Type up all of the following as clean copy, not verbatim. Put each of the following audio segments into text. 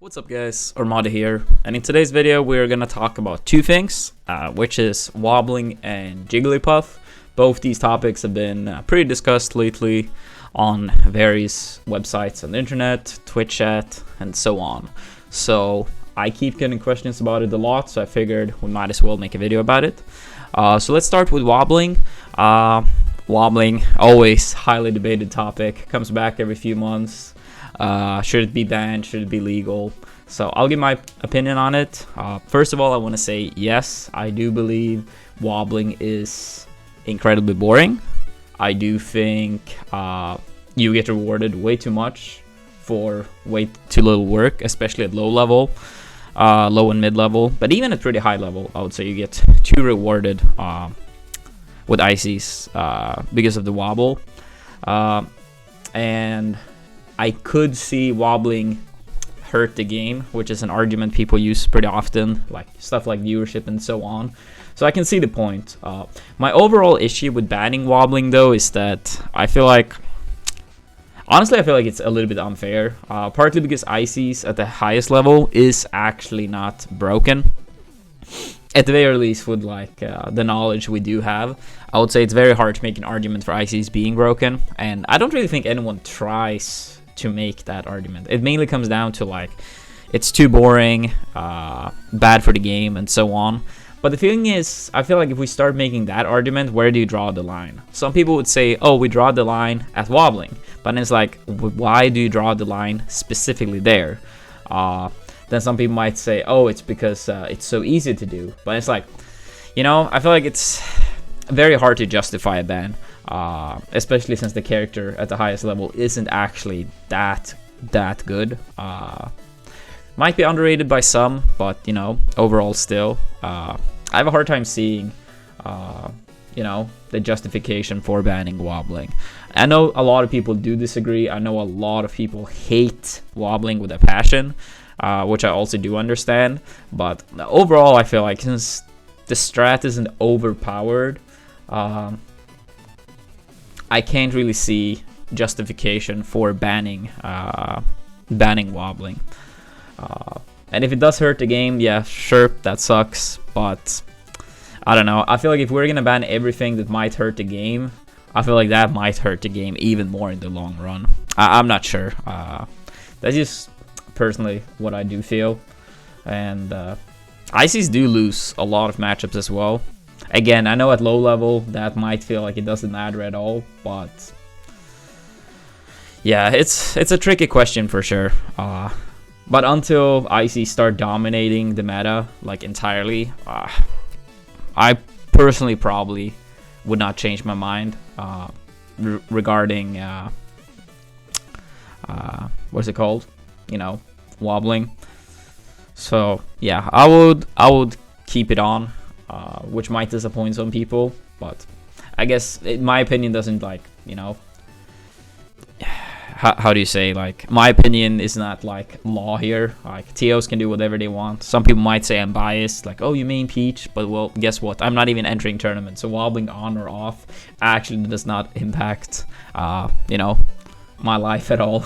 What's up guys, Armada here, and in today's video we're gonna talk about two things, which is wobbling and Jigglypuff. Both these topics have been pretty discussed lately on various websites on the internet, Twitch chat, and so on. So I keep getting questions about it a lot, so I figured we might as well make a video about it. So let's start with wobbling. Wobbling, always highly debated topic, comes back every few months. Should it be banned? Should it be legal? So I'll give my opinion on it. First of all, I want to say yes, I do believe wobbling is incredibly boring. I do think you get rewarded way too much for way too little work, especially at low level, low and mid level. But even at pretty high level, I would say you get too rewarded with ICs because of the wobble. And I could see wobbling hurt the game, which is an argument people use pretty often, like stuff like viewership and so on. So I can see the point. My overall issue with banning wobbling though is that I feel like, honestly, I feel like it's a little bit unfair. Partly because ICs at the highest level is actually not broken. At the very least, with like the knowledge we do have, I would say it's very hard to make an argument for ICs being broken, and I don't really think anyone tries to make that argument. It mainly comes down to like it's too boring, bad for the game, and so on. But the thing is, I feel like if we start making that argument, where do you draw the line? Some people would say, oh, we draw the line at wobbling, but then it's like, why do you draw the line specifically there? Then some people might say, oh, it's because it's so easy to do. But it's like, you know, I feel like it's very hard to justify a ban, especially since the character at the highest level isn't actually that good. Might be underrated by some, but you know, overall still, I have a hard time seeing, you know, the justification for banning wobbling. I know a lot of people do disagree. I know a lot of people hate wobbling with a passion, which I also do understand. But overall, I feel like since the strat isn't overpowered, I can't really see justification for banning wobbling. And if it does hurt the game, yeah, sure, that sucks. But I don't know. I feel like if we're gonna ban everything that might hurt the game, I feel like that might hurt the game even more in the long run. I'm not sure. That's just personally what I do feel. And ICs do lose a lot of matchups as well. Again, I know at low level that might feel like it doesn't matter at all, but yeah, it's a tricky question for sure. But until ICs start dominating the meta like entirely, I personally probably would not change my mind regarding what's it called? You know, wobbling. So yeah, I would keep it on. Which might disappoint some people, but I guess my opinion doesn't, like, you know, how do you say, like, my opinion is not like law here. Like, TOs can do whatever they want. Some people might say I'm biased, like, oh, you mean Peach, but well, guess what, I'm not even entering tournaments, so wobbling on or off actually does not impact you know, my life at all.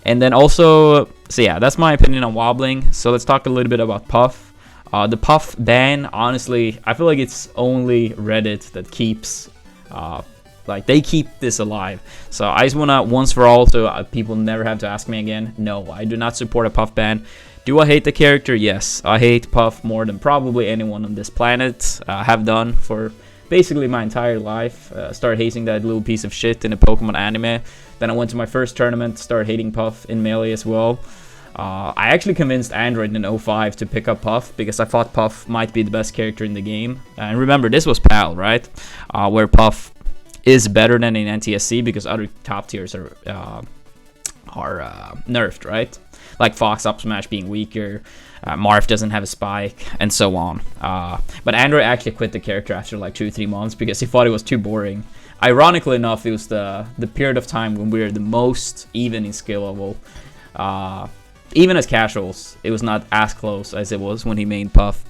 And then also, so yeah, that's my opinion on wobbling. So let's talk a little bit about Puff. The Puff ban, honestly, I feel like it's only Reddit that keeps, like, they keep this alive. So I just want to, once for all, so people never have to ask me again, no, I do not support a Puff ban. Do I hate the character? Yes, I hate Puff more than probably anyone on this planet have done for basically my entire life. Started hating that little piece of shit in a Pokemon anime. Then I went to my first tournament, started hating Puff in Melee as well. I actually convinced Android in 05 to pick up Puff because I thought Puff might be the best character in the game. And remember, this was PAL, right? Where Puff is better than in NTSC because other top tiers are nerfed, right? Like Fox Up Smash being weaker, Marth doesn't have a spike, and so on. But Android actually quit the character after like 2-3 months because he thought it was too boring. Ironically enough, it was the period of time when we were the most even in skill level. Even as casuals, it was not as close as it was when he made Puff.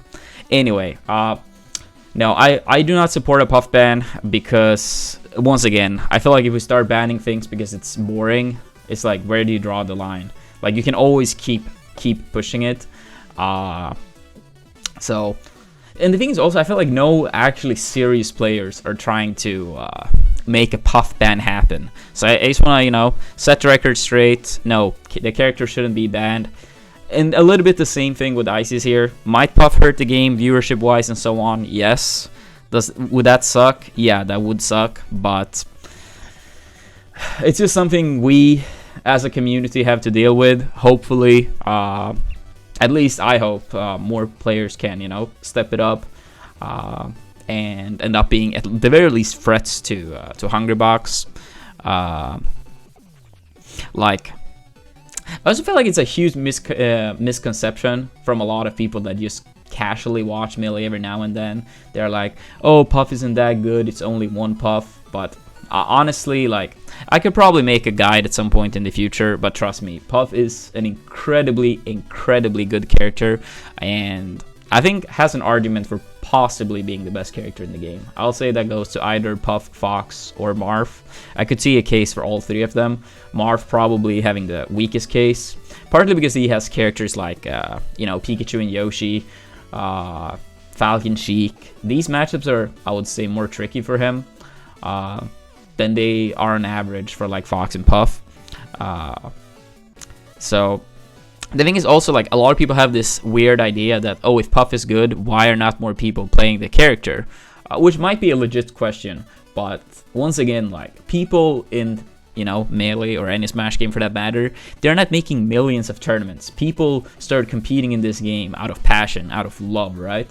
Anyway, no, I do not support a Puff ban because, once again, I feel like if we start banning things because it's boring, it's like, where do you draw the line? Like, you can always keep pushing it. So, and the thing is also, I feel like no actually serious players are trying to make a Puff ban happen. So I just want to, you know, set the record straight. No, the character shouldn't be banned. And a little bit the same thing with Ices here. Might Puff hurt the game viewership wise and so on? Yes. Would that suck? Yeah, that would suck. But it's just something we as a community have to deal with. Hopefully, at least I hope more players can, you know, step it up and end up being at the very least threats to Hungrybox. Like, I also feel like it's a huge misconception from a lot of people that just casually watch Melee every now and then. They're like, oh, Puff isn't that good, it's only one Puff. But honestly, like, I could probably make a guide at some point in the future, but trust me, Puff is an incredibly good character, and I think has an argument for possibly being the best character in the game. I'll say that goes to either Puff, Fox, or Marth. I could see a case for all three of them. Marth probably having the weakest case, partly because he has characters like, you know, Pikachu and Yoshi, Falcon Sheik. These matchups are, I would say, more tricky for him than they are on average for like Fox and Puff. So the thing is also, like, a lot of people have this weird idea that, oh, if Puff is good, why are not more people playing the character? Which might be a legit question, but once again, like, people in, you know, Melee or any Smash game for that matter, they're not making millions of tournaments. People start competing in this game out of passion, out of love, right?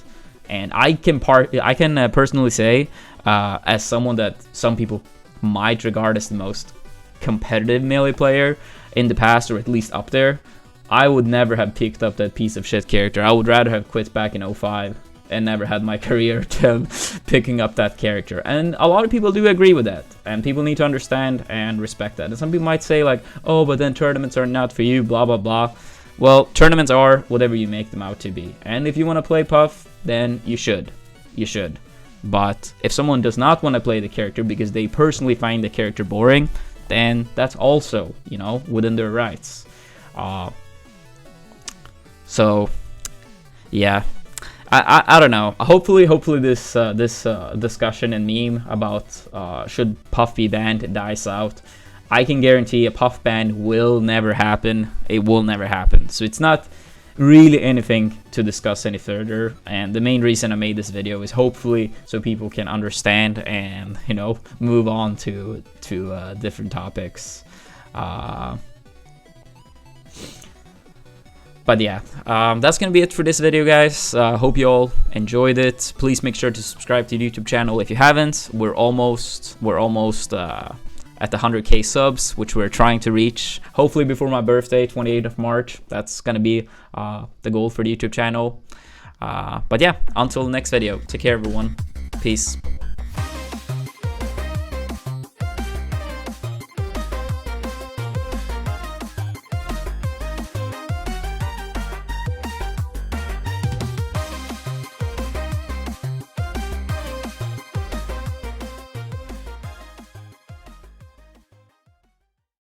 And I can personally say, as someone that some people might regard as the most competitive Melee player in the past, or at least up there, I would never have picked up that piece of shit character. I would rather have quit back in 05 and never had my career to picking up that character. And a lot of people do agree with that, and people need to understand and respect that. And some people might say like, oh, but then tournaments are not for you, blah blah blah. Well, tournaments are whatever you make them out to be, and if you want to play Puff, then you should. But if someone does not want to play the character because they personally find the character boring, then that's also, you know, within their rights. So yeah, I don't know. Hopefully this discussion and meme about should Puff be banned dies out. I can guarantee a Puff ban will never happen. It will never happen. So it's not really anything to discuss any further. And the main reason I made this video is hopefully so people can understand and, you know, move on to different topics. But yeah, that's gonna be it for this video, guys. Hope you all enjoyed it. Please make sure to subscribe to the YouTube channel if you haven't. We're almost at the 100k subs, which we're trying to reach hopefully before my birthday, 28th of March. That's gonna be the goal for the YouTube channel. But yeah, until the next video, take care everyone. Peace.